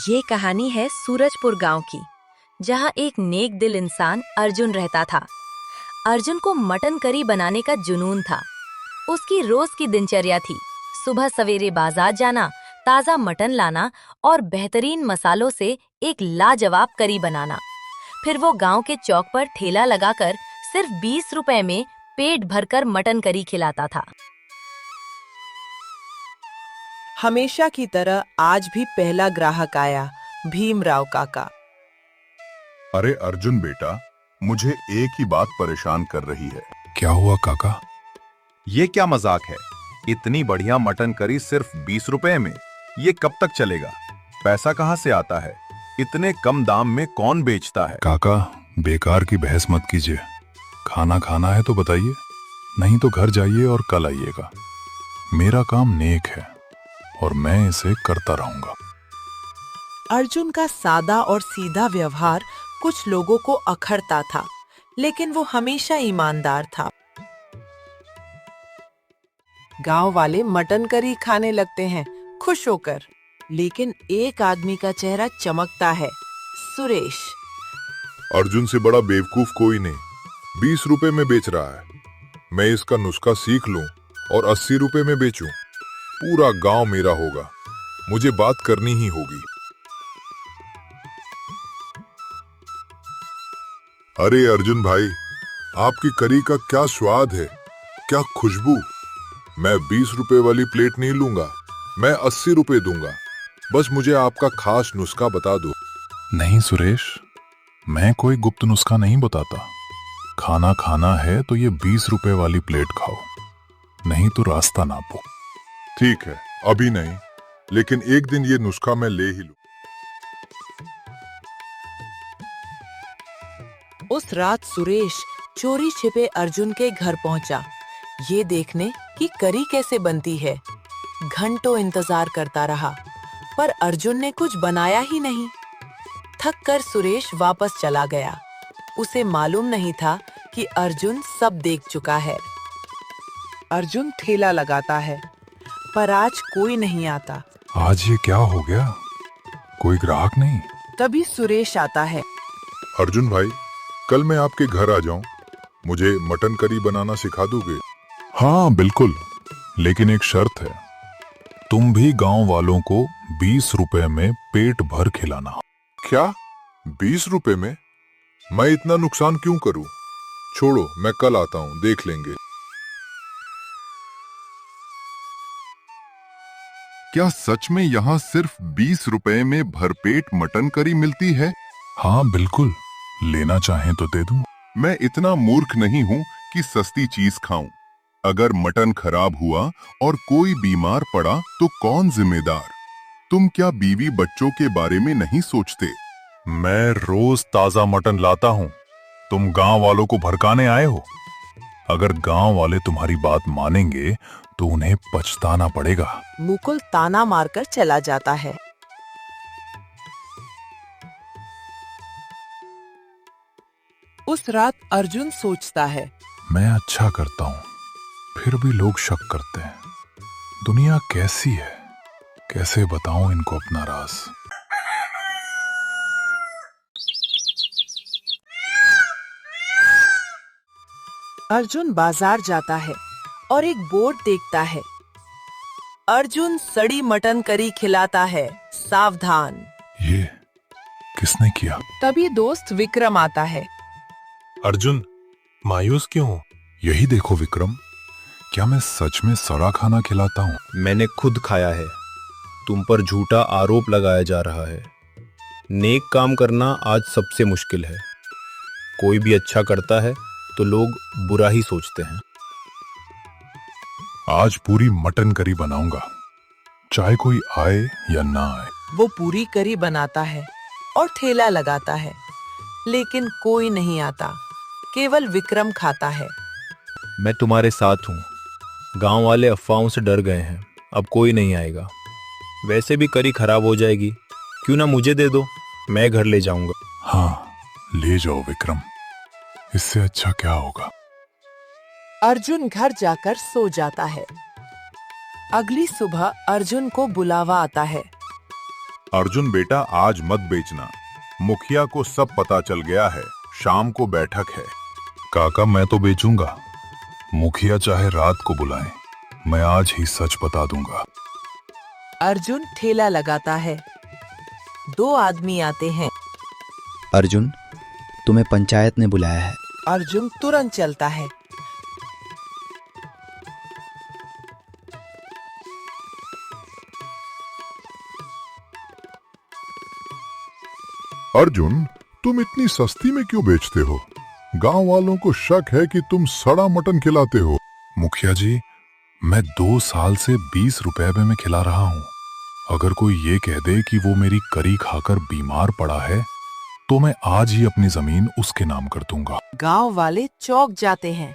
ये कहानी है सूरजपुर गांव की, जहां एक नेक दिल इंसान अर्जुन रहता था। अर्जुन को मटन करी बनाने का जुनून था। उसकी रोज की दिनचर्या थी सुबह सवेरे बाजार जाना, ताजा मटन लाना और बेहतरीन मसालों से एक लाजवाब करी बनाना। फिर वो गांव के चौक पर ठेला लगाकर सिर्फ 20 रुपए में पेट भरकर मटन करी खिलाता था। हमेशा की तरह आज भी पहला ग्राहक आया, भीमराव काका। अरे अर्जुन बेटा, मुझे एक ही बात परेशान कर रही है। क्या हुआ काका? ये क्या मजाक है? इतनी बढ़िया मटन करी सिर्फ 20 रुपए में, ये कब तक चलेगा? पैसा कहाँ से आता है? इतने कम दाम में कौन बेचता है? काका, बेकार की बहस मत कीजिए। खाना खाना है तो बताइए, नहीं तो घर जाइए और कल आइएगा। मेरा काम नेक है और मैं इसे करता रहूंगा। अर्जुन का सादा और सीधा व्यवहार कुछ लोगों को अखरता था, लेकिन वो हमेशा ईमानदार था। गांव वाले मटन करी खाने लगते हैं खुश होकर, लेकिन एक आदमी का चेहरा चमकता है, सुरेश। अर्जुन से बड़ा बेवकूफ कोई नहीं। 20 रुपए में बेच रहा है। मैं इसका नुस्खा सीख लूं और 80 रुपए में बेचूं। पूरा गांव मेरा होगा। मुझे बात करनी ही होगी। अरे अर्जुन भाई, आपकी करी का क्या स्वाद है, क्या खुशबू। मैं 20 रुपए वाली प्लेट नहीं लूंगा, मैं 80 रुपए दूंगा। बस मुझे आपका खास नुस्खा बता दो। नहीं सुरेश, मैं कोई गुप्त नुस्खा नहीं बताता। खाना खाना है तो ये 20 रुपए वाली प्लेट खाओ, नहीं तो रास्ता नापो। ठीक है, अभी नहीं, लेकिन एक दिन ये नुस्खा मैं ले ही लूं। उस रात सुरेश चोरी छिपे अर्जुन के घर पहुंचा, ये देखने कि करी कैसे बनती है। घंटों इंतजार करता रहा, पर अर्जुन ने कुछ बनाया ही नहीं। थक कर सुरेश वापस चला गया। उसे मालूम नहीं था कि अर्जुन सब देख चुका है। अर्जुन ठेला लगाता है, पर आज कोई नहीं आता। आज ये क्या हो गया? कोई ग्राहक नहीं। तभी सुरेश आता है। अर्जुन भाई, कल मैं आपके घर आ जाऊं, मुझे मटन करी बनाना सिखा दोगे? हाँ बिल्कुल, लेकिन एक शर्त है। तुम भी गांव वालों को 20 रुपए में पेट भर खिलाना। क्या? 20 रुपए में? मैं इतना नुकसान क्यों करूं? छोड़ो, मैं कल आता हूं, देख लेंगे। क्या सच में यहाँ सिर्फ 20 रुपए में भरपेट मटन करी मिलती है? हाँ बिल्कुल, लेना चाहें तो दे दूं। मैं इतना मूर्ख नहीं हूँ कि सस्ती चीज खाऊं। अगर मटन खराब हुआ और कोई बीमार पड़ा तो कौन जिम्मेदार? तुम क्या बीवी बच्चों के बारे में नहीं सोचते? मैं रोज ताजा मटन लाता हूँ, तुम गांव वालों को भड़काने आए हो। अगर गांव वाले तुम्हारी बात मानेंगे तो उन्हें पछताना पड़ेगा। मुकुल ताना मारकर चला जाता है। उस रात अर्जुन सोचता है, मैं अच्छा करता हूँ, फिर भी लोग शक करते हैं। दुनिया कैसी है, कैसे बताऊं इनको अपना राज। अर्जुन बाजार जाता है और एक बोर्ड देखता है। अर्जुन सड़ी मटन करी खिलाता है, सावधान। ये किसने किया? तभी दोस्त विक्रम आता है। अर्जुन, मायूस क्यों हो? यही देखो विक्रम, क्या मैं सच में सड़ा खाना खिलाता हूँ? मैंने खुद खाया है। तुम पर झूठा आरोप लगाया जा रहा है। नेक काम करना आज सबसे मुश्किल है। कोई भी अच्छा करता है तो लोग बुरा ही सोचते हैं। आज पूरी मटन करी बनाऊंगा, चाहे कोई आए या ना आए। वो पूरी करी बनाता है और ठेला लगाता है, लेकिन कोई नहीं आता, केवल विक्रम खाता है। मैं तुम्हारे साथ हूँ। गांव वाले अफवाहों से डर गए हैं, अब कोई नहीं आएगा। वैसे भी करी खराब हो जाएगी, क्यों ना मुझे दे दो, मैं घर ले जाऊंगा। हाँ, ले जाओ विक्रम, इससे अच्छा क्या होगा। अर्जुन घर जाकर सो जाता है। अगली सुबह अर्जुन को बुलावा आता है। अर्जुन बेटा, आज मत बेचना। मुखिया को सब पता चल गया है। शाम को बैठक है। काका, मैं तो बेचूंगा। मुखिया चाहे रात को बुलाएं, मैं आज ही सच बता दूंगा। अर्जुन ठेला लगाता है। 2 आदमी आते हैं। अर्जुन, तुम्हें पंचायत ने बुलाया है। अर्जुन तुरंत चलता है। अर्जुन, तुम इतनी सस्ती में क्यों बेचते हो? गांव वालों को शक है कि तुम सड़ा मटन खिलाते हो। मुखिया जी, मैं 2 साल से 20 रुपए में खिला रहा हूँ। अगर कोई ये कह दे कि वो मेरी करी खाकर बीमार पड़ा है, तो मैं आज ही अपनी जमीन उसके नाम कर दूंगा। गांव वाले चौंक जाते हैं।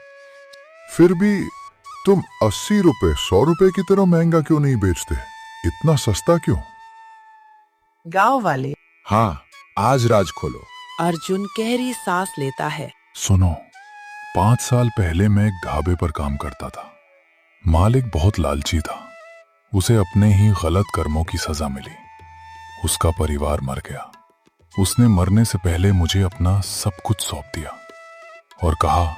फिर भी तुम 80 रुपए 100 रुपए की तरह महंगा क्यों नहीं बेचते? इतना सस्ता क्यों? गांव वाले। हाँ, आज राज खोलो। अर्जुन गहरी सांस लेता है। सुनो, 5 साल पहले मैं एक ढाबे पर काम करता था। मालिक बहुत लालची था। उसे अपने ही गलत कर्मों की सजा मिली। उसका परिवार मर गया। उसने मरने से पहले मुझे अपना सब कुछ सौंप दिया और कहा,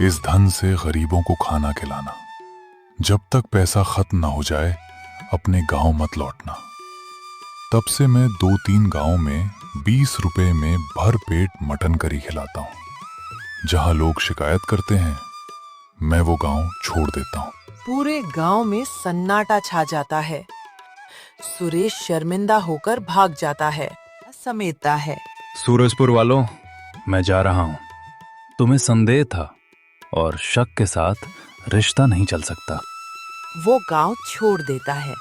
इस धन से गरीबों को खाना खिलाना। जब तक पैसा खत्म ना हो जाए, अपने गांव मत लौटना। तब से मैं 2-3 गांव में 20 रुपए में भर पेट मटन करी खिलाता हूँ। जहां लोग शिकायत करते हैं, मैं वो गांव छोड़ देता हूँ। पूरे गांव में सन्नाटा छा जाता है। सुरेश शर्मिंदा होकर भाग जाता है, समेटता है। सूरजपुर वालों, मैं जा रहा हूं। तुम्हें संदेह था और शक के साथ रिश्ता नहीं चल सकता। वो गांव छोड़ देता है।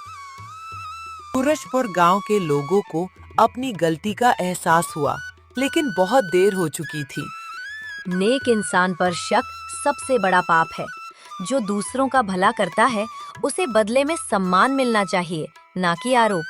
सूरजपुर गांव के लोगों को अपनी गलती का एहसास हुआ, लेकिन बहुत देर हो चुकी थी। नेक इंसान पर शक सबसे बड़ा पाप है। जो दूसरों का भला करता है, उसे बदले में सम्मान मिलना चाहिए, ना कि आरोप।